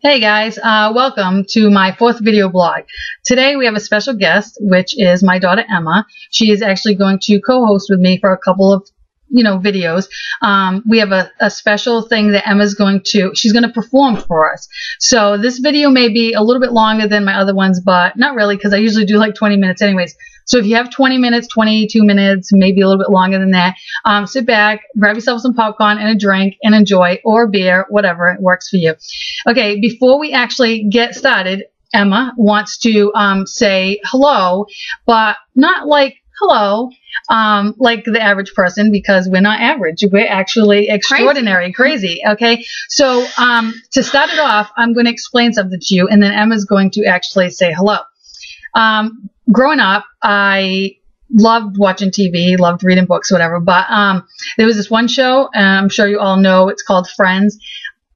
Hey guys, welcome to my fourth video blog. Today we have a special guest, which is my daughter Emma. She is actually going to co-host with me for a couple of, videos. We have a special thing that she's going to perform for us. So this video may be a little bit longer than my other ones, but not really, because I usually do like 20 minutes anyways. So if you have 20 minutes, 22 minutes, maybe a little bit longer than that, sit back, grab yourself some popcorn and a drink and enjoy, or beer, whatever works for you. Okay, before we actually get started, Emma wants to say hello, but not like hello, like the average person, because we're not average. We're actually extraordinary, crazy. Okay, so to start it off, I'm going to explain something to you, and then Emma's going to actually say hello. Growing up, I loved watching TV, loved reading books, whatever, but there was this one show, and I'm sure you all know, it's called Friends.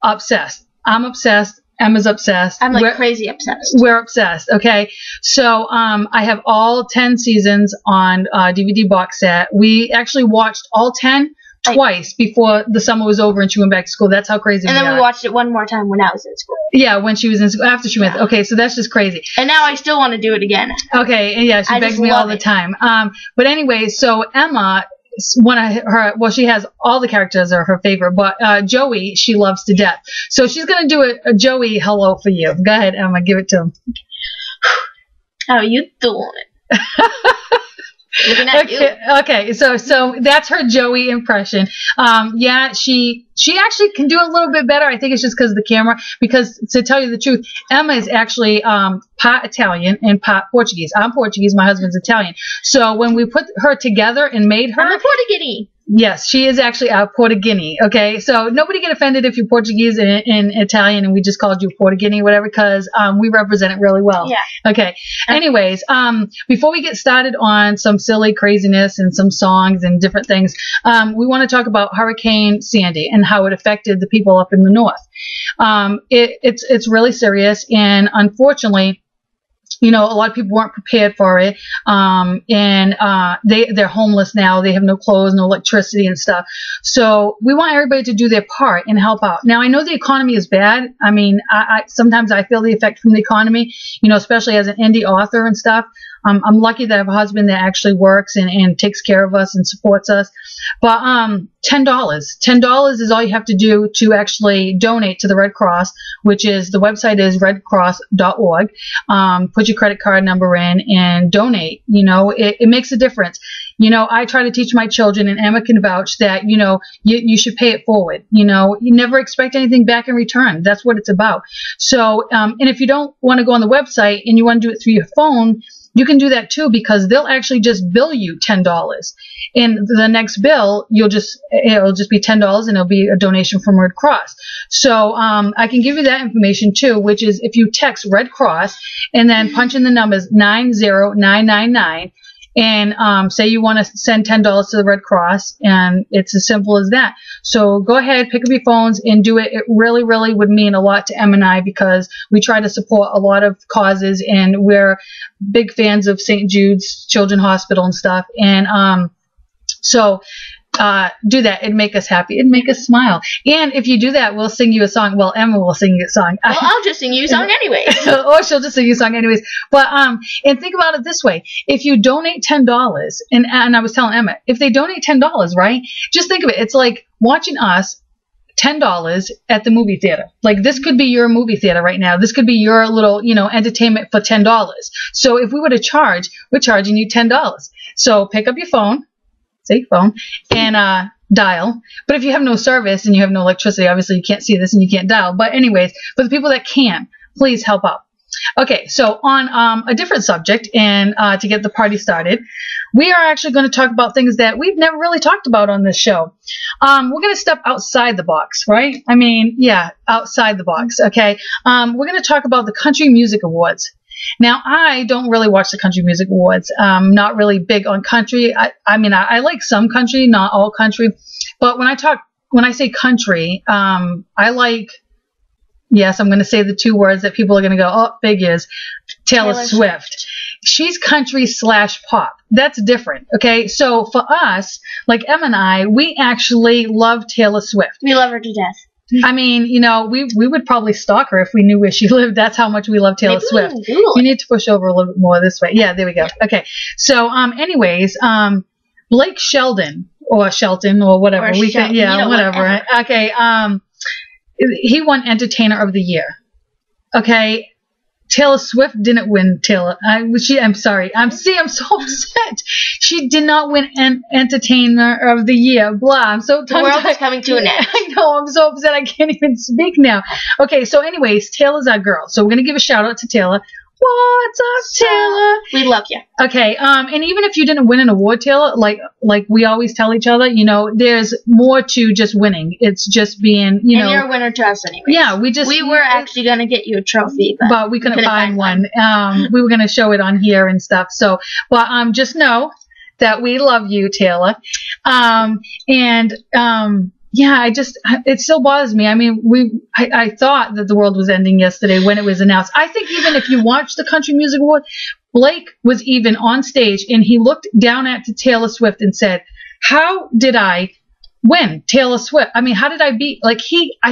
Obsessed. I'm obsessed. Emma's obsessed. I'm like crazy obsessed. We're obsessed. Okay. So I have all 10 seasons on DVD box set. We actually watched all 10 twice before the summer was over and she went back to school. That's how crazy we are. And then we watched it one more time when I was in school. Yeah, when she was in school, after she went. Okay, so that's just crazy. And now I still want to do it again. Okay, and yeah, she begs me all the time. But anyway, so Emma, she has all the characters are her favorite, but Joey, she loves to death. So she's going to do a Joey hello for you. Go ahead, Emma, give it to him. How you doing? Looking at you. Okay, so that's her Joey impression. Yeah, she actually can do it a little bit better. I think it's just because of the camera. Because to tell you the truth, Emma is actually part Italian and part Portuguese. I'm Portuguese. My husband's Italian. So when we put her together and made her, I'm a Portuguese. Yes, she is actually a Portuguese. Okay, so nobody get offended if you're Portuguese and Italian and we just called you Portuguese, whatever, because we represent it really well. Yeah. Okay. Anyways, before we get started on some silly craziness and some songs and different things, we want to talk about Hurricane Sandy and how it affected the people up in the north. It's really serious, and unfortunately, a lot of people weren't prepared for it, and they're homeless now. They have no clothes, no electricity and stuff. So we want everybody to do their part and help out. Now, I know the economy is bad. I mean, sometimes I feel the effect from the economy, especially as an indie author and stuff. I'm lucky that I have a husband that actually works and takes care of us and supports us. But $10 is all you have to do to actually donate to the Red Cross, which is, the website is redcross.org. Put your credit card number in and donate. It makes a difference. I try to teach my children, and Emma can vouch that, you should pay it forward. You never expect anything back in return. That's what it's about. So, and if you don't want to go on the website and you want to do it through your phone, you can do that too, because they'll actually just bill you $10. And the next bill, it'll just be $10, and it'll be a donation from Red Cross. So I can give you that information too, which is if you text Red Cross and then punch in the numbers 90999 and say you want to send $10 to the Red Cross, and it's as simple as that. So go ahead, pick up your phones and do it. It really, really would mean a lot to Em and I, because we try to support a lot of causes, and we're big fans of St. Jude's Children's Hospital and stuff. And so do that. It'd make us happy. It'd make us smile. And if you do that, we'll sing you a song. Well, Emma will sing you a song. Well, I'll just sing you a song anyway. Or she'll just sing you a song anyways. But and think about it this way. If you donate $10, and I was telling Emma, if they donate $10, right? Just think of it. It's like watching us $10 at the movie theater. Like, this could be your movie theater right now. This could be your little, entertainment for $10. So if we were to charge, we're charging you $10. So pick up your phone, and dial. But if you have no service and you have no electricity, obviously you can't see this and you can't dial. But anyways, for the people that can, please help out. Okay, so on a different subject, and to get the party started, we are actually going to talk about things that we've never really talked about on this show. We're going to step outside the box, right? I mean, yeah, outside the box, okay? We're going to talk about the Country Music Awards. Now, I don't really watch the Country Music Awards. I'm not really big on country. I mean, I like some country, not all country. But when I say country, I like, yes, I'm going to say the two words that people are going to go, oh, big is Taylor Swift. She's country / pop. That's different. Okay. So for us, like Em and I, we actually love Taylor Swift. We love her to death. I mean, you know, we would probably stalk her if we knew where she lived. That's how much we love Taylor Maybe Swift. we can Google You it. need to push over a little bit more this way. Yeah, there we go. Okay. So, anyways, Blake Sheldon or Shelton or whatever. Or Shelton, you know, whatever. whatever. Okay. He won Entertainer of the Year. Okay. Taylor Swift didn't win I'm sorry. I'm so upset. She did not win Entertainer of the Year. Blah. I'm so The world is tongue-tied. coming to an end. I know. I'm so upset. I can't even speak now. Okay. So anyways, Taylor's our girl. So we're going to give a shout out to Taylor. What's up, Taylor? We love you. Okay, and even if you didn't win an award, Taylor, like we always tell each other, you know, there's more to just winning. It's just being, you know. And you're a winner to us anyway. Yeah, we were actually going to get you a trophy, but we couldn't find one. We were going to show it on here and stuff. So, but just know that we love you, Taylor. Yeah, it still bothers me. I mean, I thought that the world was ending yesterday when it was announced. I think even if you watch the Country Music Award, Blake was even on stage and he looked down at Taylor Swift and said, "How did I win Taylor Swift? I mean, how did I beat, I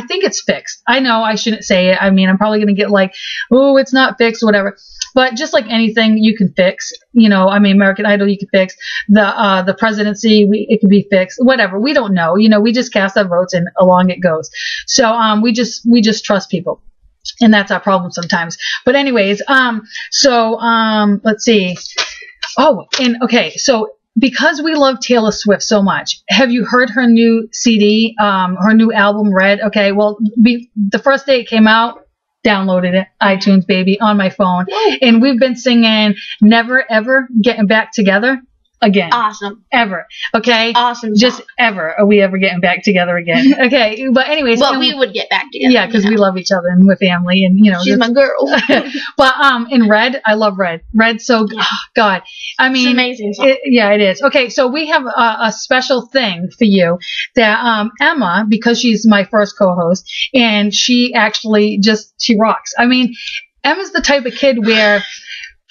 think it's fixed. I know I shouldn't say it. I mean, I'm probably going to get like, oh, it's not fixed, whatever. But just like anything you can fix, you know, I mean, American Idol, you can fix the presidency. It could be fixed, whatever. We don't know, you know, we just cast our votes and along it goes. So, we just trust people. And that's our problem sometimes. But anyways, let's see. Oh, and okay. So, because we love Taylor Swift so much, have you heard her new CD, her new album, Red? Okay, well, the first day it came out, downloaded it, iTunes, baby, on my phone. And we've been singing Never Ever Getting Back Together again. Awesome. Ever. Okay? Awesome. Just ever are we ever getting back together again. Okay, but anyways. Well, we would get back together. Yeah, because we love each other and we're family and, you know. She's my girl. But in Red, I love Red. Red's so, God. I mean. It's amazing song. It is. Okay, so we have a special thing for you that Emma, because she's my first co-host, and she actually she rocks. I mean, Emma's the type of kid where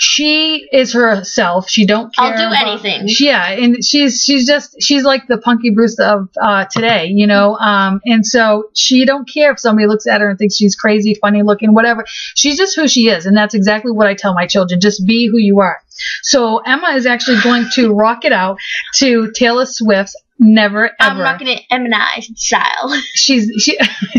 she is herself. She don't care. I'll do anything. And she's like the Punky Brewster of today, you know. And so she don't care if somebody looks at her and thinks she's crazy, funny looking, whatever. She's just who she is, and that's exactly what I tell my children. Just be who you are. So Emma is actually going to rock it out to Taylor Swift's Never Ever. I'm rocking it Emanized style. I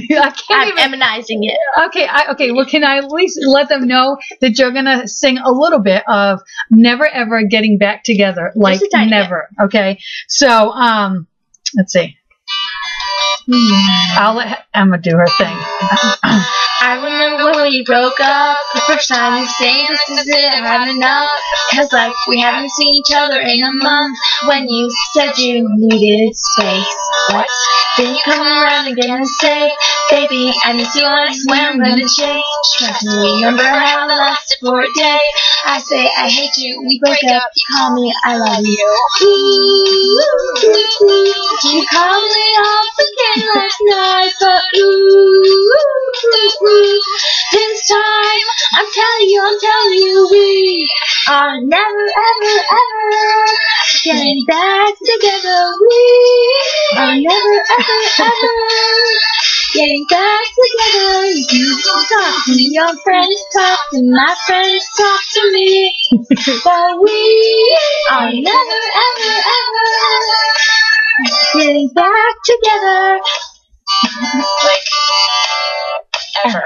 can't I'm Emanizing it. Okay. Well, can I at least let them know that you're gonna sing a little bit of Never Ever Getting Back Together, like never. Bit. Okay. So, let's see. I'll let Emma do her thing. I remember when we broke up, the first time you say this is it, I had enough. Cause like we haven't seen each other in a month. When you said you needed space, what? Then you come around again and say, baby, I miss you and I swear I'm gonna change. Trust me, remember how I lasted for a day. I say I hate you, we break up, you call me I love you. Ooh, you called me off again last night, but this time, I'm telling you, we are never, ever, ever getting back together. We are never, ever, ever getting back together. You talk to your friends, talk to my friends, talk to me. But we are never, ever, ever getting back together. Ever.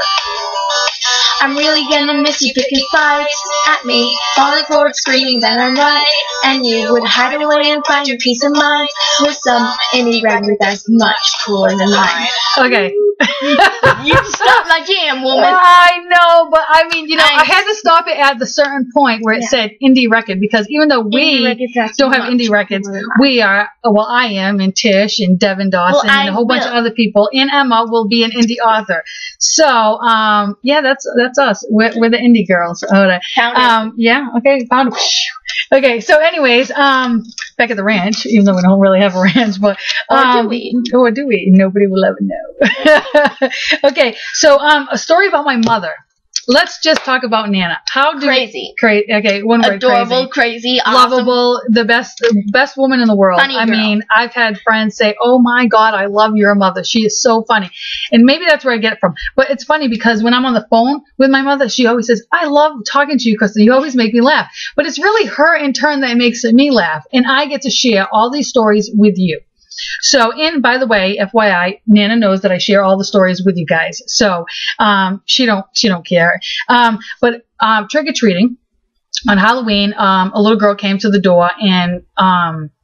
I'm really gonna miss you picking fights at me, falling forward, screaming that I'm right, and you would hide away and find your peace of mind with some indie record that's much cooler than mine. Okay. You stopped my jam, woman. I know, but I mean, you know, I had to stop it at the certain point where it said indie record, because even though we don't have indie records, we are, well, I am, and Tish, and Devin Dawson, and a whole bunch of other people, and Emma will be an indie author. So, yeah, that's us. We're the indie girls. Yeah, okay, found it. Okay, so anyways, back at the ranch, even though we don't really have a ranch, but or do we? Nobody will ever know. Okay, so a story about my mother. let's just talk about Nana. How do Crazy. Okay, one word. Adorable, crazy, awesome. Lovable, the best woman in the world. Funny I girl. mean, I've had friends say, "Oh my God, I love your mother. She is so funny," and maybe that's where I get it from. But it's funny because when I'm on the phone with my mother, she always says, "I love talking to you, Kristen. You always make me laugh." But it's really her in turn that makes me laugh, and I get to share all these stories with you. So, and by the way, FYI, Nana knows that I share all the stories with you guys. So, she don't care. But trick or treating on Halloween, a little girl came to the door and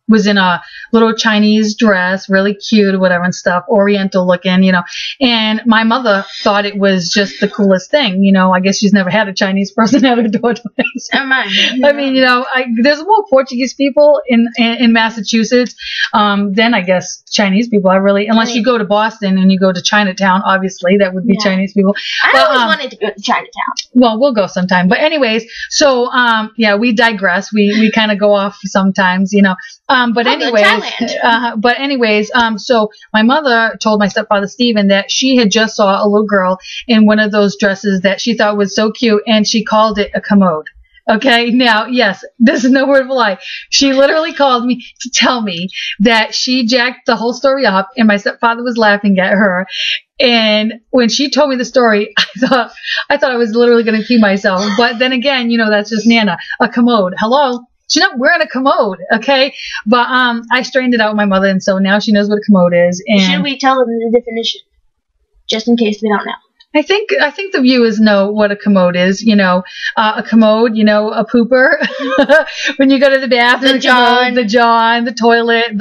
was in a little Chinese dress, really cute or whatever and stuff, Oriental looking, you know. And my mother thought it was just the coolest thing, you know. I guess she's never had a Chinese person at her door twice. I mean, you know, there's more Portuguese people in Massachusetts than I guess Chinese people. Unless you go to Boston and you go to Chinatown, obviously that would be Chinese people. I always wanted to go to Chinatown. Well, we'll go sometime. But anyways, so yeah, we digress. We kind of go off sometimes, you know. But anyways, so my mother told my stepfather Stephen that she had just saw a little girl in one of those dresses that she thought was so cute, and she called it a commode. Okay, now, yes, this is no word of a lie. She literally called me to tell me that she jacked the whole story up, and my stepfather was laughing at her. And when she told me the story, I thought I was literally going to pee myself. But then again, you know, that's just Nana. A commode. Hello? She's not wearing a commode, okay? But I straightened it out with my mother, and so now she knows what a commode is. And should we tell them the definition, just in case they don't know? I think the viewers know what a commode is. You know, a commode. You know, a pooper. When you go to the bathroom, the john, the toilet,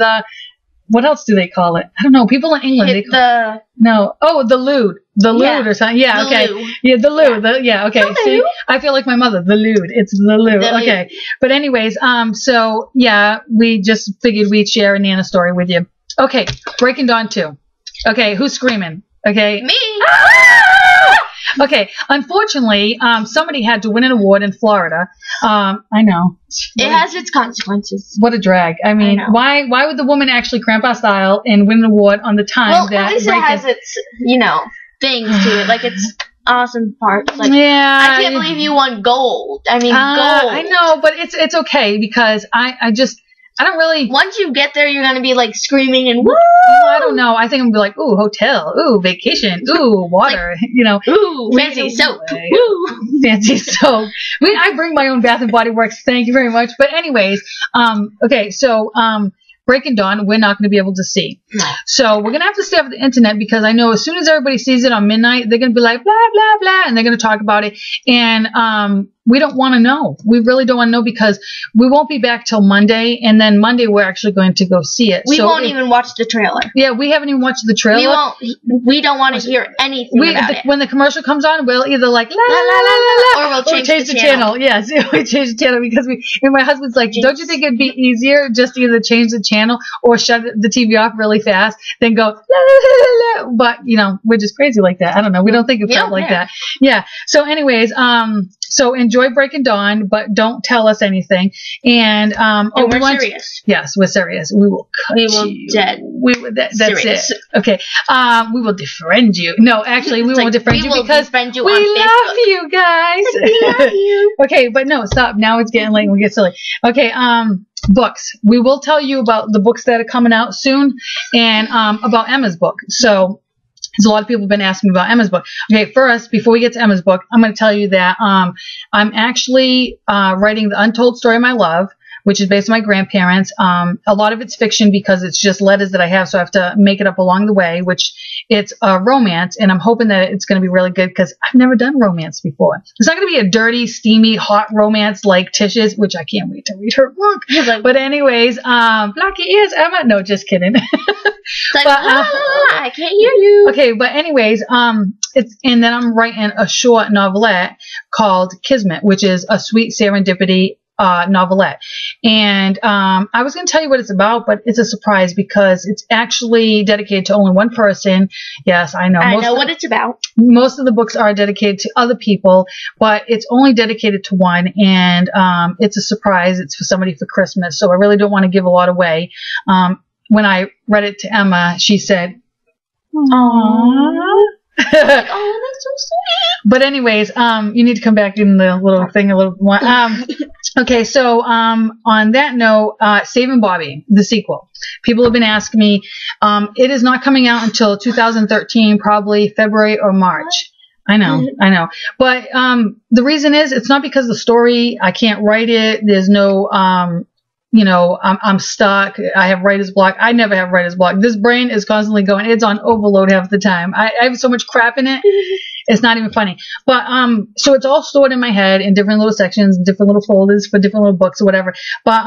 what else do they call it? I don't know. People in England, the lewd. The lewd or something. Yeah, okay. Loo. Yeah, the lewd. Okay. See, I feel like my mother. The lewd. It's the lewd. Okay. But anyways, so yeah, we just figured we'd share a Nana story with you. Okay, Breaking Dawn 2. Okay, who's screaming? Okay. Me. Okay, unfortunately, somebody had to win an award in Florida. I know. It has its consequences. What a drag. I mean, why would the woman actually cramp our style and win an award on the time that... Well, at least it has its, you know, things to it. Like, it's awesome parts. Like, yeah. I can't believe you won gold. I mean, gold. I know, but it's okay because I don't really... Once you get there, you're going to be, like, screaming and woo! I don't know. I think I'm going to be like, ooh, hotel. Ooh, vacation. Ooh, water. Like, you know. Ooh, fancy soap. Ooh. Fancy soap. I bring my own Bath & Body Works. Thank you very much. But anyways, okay, so... Breaking Dawn, we're not going to be able to see. No. So we're going to have to stay off the internet because I know as soon as everybody sees it on midnight, they're going to be like, blah, blah, blah, and they're going to talk about it. And we don't want to know. We really don't want to know because we won't be back till Monday, and then Monday we're actually going to go see it. We won't even watch the trailer. Yeah, we haven't even watched the trailer. We don't want to hear anything about it. When the commercial comes on, we'll either like, la, la, la, la, la, or we'll change the channel. Yes, we change the channel because and my husband's like, don't you think it'd be easier just to either change the channel or shut the TV off really fast, then go, la, la, la, la. But, you know, we're just crazy like that. I don't know. We don't think of stuff like that. Yeah. So anyways, so enjoy Breaking Dawn, but don't tell us anything. And we're serious. Yes, we're serious. We will cut you. That's serious. it. Okay. We will defriend you. No, actually, we won't defriend you because we love you guys. We love you. Okay, but no, stop. Now it's getting late and we get silly. Okay, books. We will tell you about the books that are coming out soon and about Emma's book. So there's a lot of people have been asking me about Emma's book. Okay, first, before we get to Emma's book, I'm going to tell you that I'm actually writing The Untold Story of My Love, which is based on my grandparents. A lot of it's fiction because it's just letters that I have, so I have to make it up along the way, which it's a romance, and I'm hoping that it's going to be really good because I've never done romance before. It's not going to be a dirty, steamy, hot romance like Tish's, which I can't wait to read her book. But anyways, block your ears, Emma. No, just kidding. Like, I can't hear you. Okay, but anyways, and then I'm writing a short novelette called Kismet, which is a sweet serendipity novelette. And I was going to tell you what it's about, but it's a surprise because it's actually dedicated to only one person. Yes, I know. I know what it's about. Most of the books are dedicated to other people, but it's only dedicated to one, and it's a surprise. It's for somebody for Christmas, so I really don't want to give a lot away. When I read it to Emma, she said, "Aww." Oh, that's so But anyways, you need to come back in the little thing a little more. Okay, so on that note, Saving Bobby, the sequel. People have been asking me. It is not coming out until 2013, probably February or March. I know. But the reason is it's not because of the story. I can't write it. There's no, I'm stuck. I have writer's block. I never have writer's block. This brain is constantly going. It's on overload half the time. I have so much crap in it. It's not even funny. But so it's all stored in my head in different little sections, different little folders for different little books or whatever. But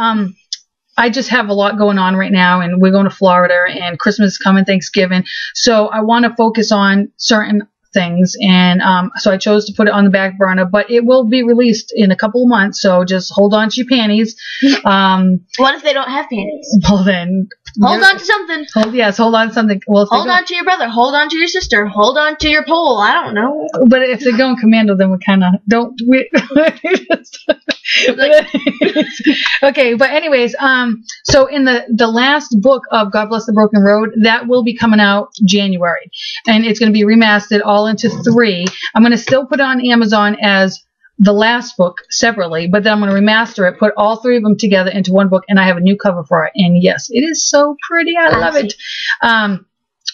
I just have a lot going on right now, and we're going to Florida, and Christmas is coming, Thanksgiving. So I want to focus on certain things, and so I chose to put it on the back burner, but it will be released in a couple of months, so just hold on to your panties. What if they don't have panties? Well, then hold on to something. Hold on to something. Well, hold on to your brother, hold on to your sister, hold on to your pole. I don't know. But if they're going commando, then we kind of don't. Okay, but anyways, so in the last book of God Bless the Broken Road, that will be coming out January, and it's going to be remastered all into 3. I'm going to still put it on Amazon as the last book separately, but then I'm going to remaster it, put all 3 of them together into one book, and I have a new cover for it. And yes, it is so pretty. I love it.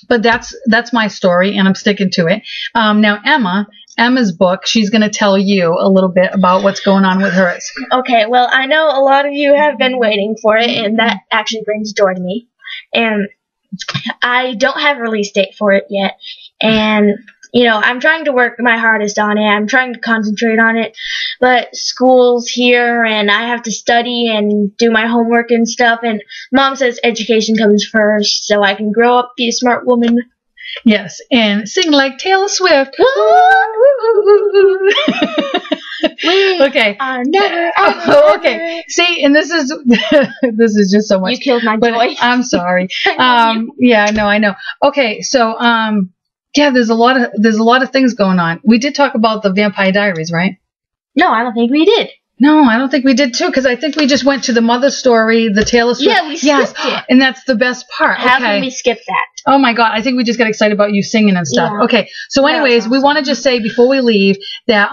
But that's my story, and I'm sticking to it. Now Emma's book, she's going to tell you a little bit about what's going on with hers. Okay, well, I know a lot of you have been waiting for it, and that actually brings joy to me. And I don't have a release date for it yet, and I'm trying to work my hardest on it. I'm trying to concentrate on it, but school's here, and I have to study and do my homework and stuff, and Mom says education comes first, so I can grow up, be a smart woman. Yes, and sing like Taylor Swift. Okay. Okay. See, and this is just so much. You killed my joy. I'm sorry. Yeah, I know. Okay, so yeah, there's a lot of things going on. We did talk about the Vampire Diaries, right? No, I don't think we did. No, I don't think we did too, because I think we just went to the mother story, the Taylor Swift. Yeah, we skipped it. And that's the best part. How can we skip that? Oh my God, I think we just got excited about you singing and stuff. Yeah. Okay, so anyways, we want to just say before we leave that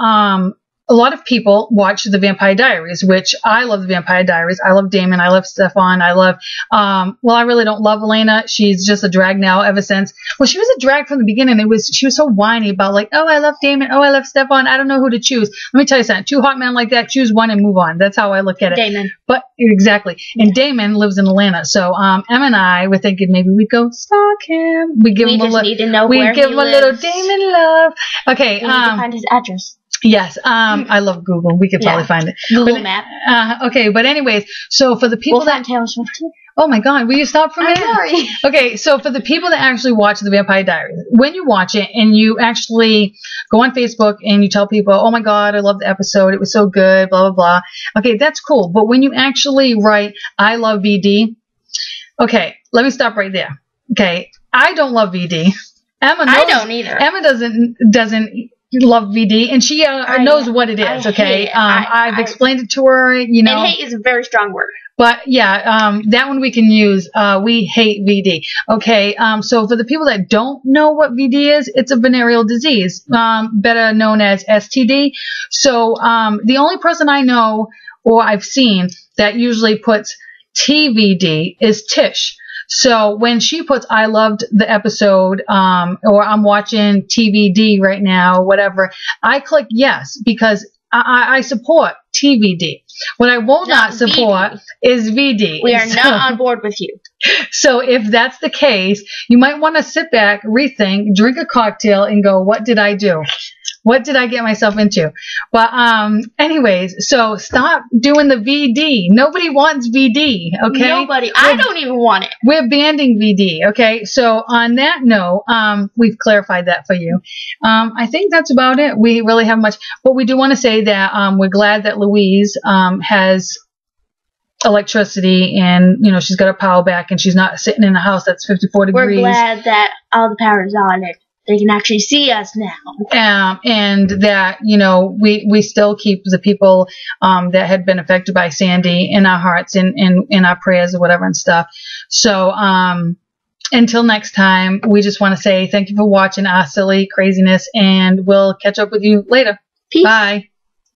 a lot of people watch the Vampire Diaries, which I love the Vampire Diaries. I love Damon. I love Stefan. I love, well, I really don't love Elena. She's just a drag now ever since. Well, she was a drag from the beginning. She was so whiny about like, oh, I love Damon. Oh, I love Stefan. I don't know who to choose. Let me tell you something. 2 hot men like that, choose one and move on. That's how I look at it. Damon. But exactly. And Damon lives in Atlanta. So, Emma and I were thinking maybe we'd go stalk him. We give him a little Damon love. Okay. We need to find his address. Yes, I love Google. We could probably find it. Google Map. Okay, but anyways, so for the people that Taylor Swift too. Oh my God, will you stop for a minute? I'm sorry. Okay, so for the people that actually watch the Vampire Diaries, when you watch it and you actually go on Facebook and you tell people, oh my God, I love the episode, it was so good, blah, blah, blah. Okay, that's cool. But when you actually write, I love VD, okay, let me stop right there. Okay, I don't love VD. Emma knows, I don't either. Emma doesn't love VD, and she knows what it is. Okay, I've explained it to her. And hate is a very strong word. But yeah, that one we can use. We hate VD. Okay, so for the people that don't know what VD is, it's a venereal disease, better known as STD. So the only person I know or I've seen that usually puts TVD is Tish. So when she puts, I loved the episode, or I'm watching TVD right now, whatever, I click yes, because I support TVD. What I will not support is VD. We are not on board with you. So if that's the case, you might want to sit back, rethink, drink a cocktail, and go, what did I do? What did I get myself into? But anyways, so stop doing the VD. Nobody wants VD, okay? Nobody. I don't even want it. We're banning VD, okay? So on that note, we've clarified that for you. I think that's about it. We really have much. But we do want to say that we're glad that Louise has electricity and, she's got her power back and she's not sitting in a house that's 54 degrees. We're glad that all the power is on it. They can actually see us now. And that, we still keep the people that had been affected by Sandy in our hearts and in our prayers or whatever and stuff. So, until next time, we just want to say thank you for watching our silly craziness, and we'll catch up with you later. Peace. Bye.